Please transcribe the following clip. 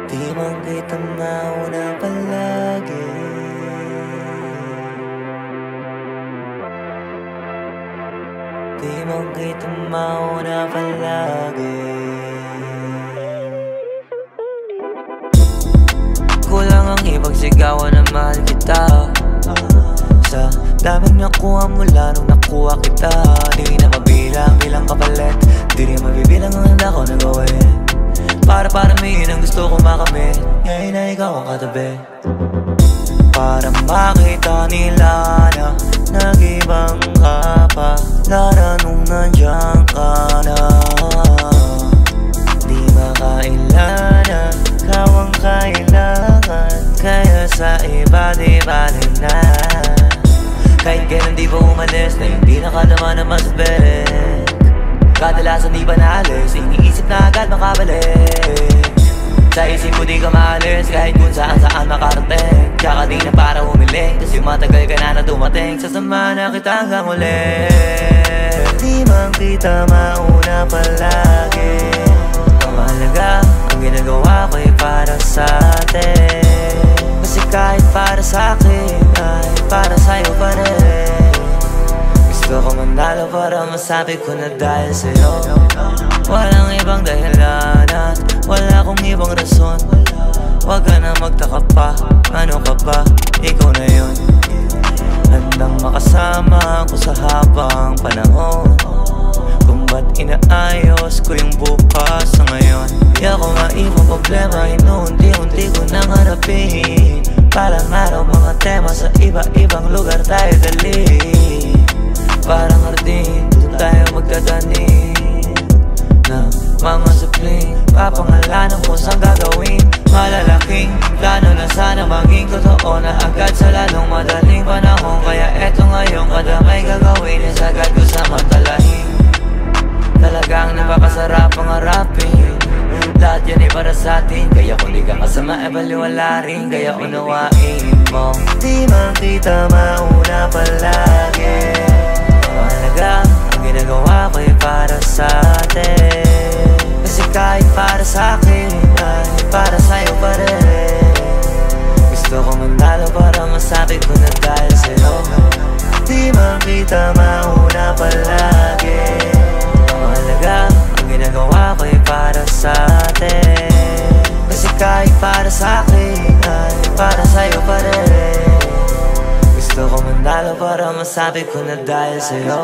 Di man kita mauna palagi. Di man kita mauna palagi. Kulang ang ipagsigawan na mahal kita. Sa daming nakuha mula nung nakuha kita, di na mabilang bilang kapalit. Di rin mabibilang ang handa ko na gawin para paramihin ang gusto ko makamit. Ngayon na ikaw ang katabi, para makita nila na nag-ibang ka pa, lalo nung nandiyan ka na. Di makailangan, ikaw ang kailangan, kaya sa iba di bali na. Kahit kailan di ba umalis, na hindi nakadama naman sa bed. Kadalasan di ba naalis, iniisip na agad makabalik. Sa isip ko di ka maalis, kahit kung saan makarating. Tsaka di na para humiling, kasi matagal ka na dumating. Sasama na kita hanggang ulit. Di man kita mauna palagi. Ang mahalaga, ang ginagawa ko'y para sa atin. Kasi kahit para sa akin, ay para sa'yo pa rin. Gusto ko manalo para masabi ko na dahil sa'yo. Walang ibang dahilan at wala akong ibang rason. Huwag ka na magtaka pa, ano ka ba? Ikaw na yun. Handang makasama ko sa habang panahon. Kung ba't inaayos ko yung bukas sa ngayon. Di ako nga ibang problema, inuunti-unti ko nang harapin. Parang araw mga tema sa iba-ibang lugar tayo dali. Parang hardin, doon tayo magdadanin na mga supling, papangalanan kung saan gagawin. Malalaking plano na sana maging totoo na agad sa lalong madaling panahon. Kaya eto ngayon, kada may gagawin is agad ko sa matalahin. Talagang napakasarap ang harapin, lahat yan ay para sa atin. Kaya kung di ka kasama, wala rin. Kaya unawain mo, di man kita mauna palagi. Mahalaga, ang ginagawa ko'y para sa atin. Kasi kahit para sa akin, ay para sa'yo pa rin. Gusto ko manalo para masabi ko na dahil sa'yo. Di man kita mauna palagi. Mahalaga, ang ginagawa ko'y para sa atin. Kasi kahit para sa akin, ay para sa'yo pa rin. Gusto ko manalo para masabi ko na dahil sa'yo.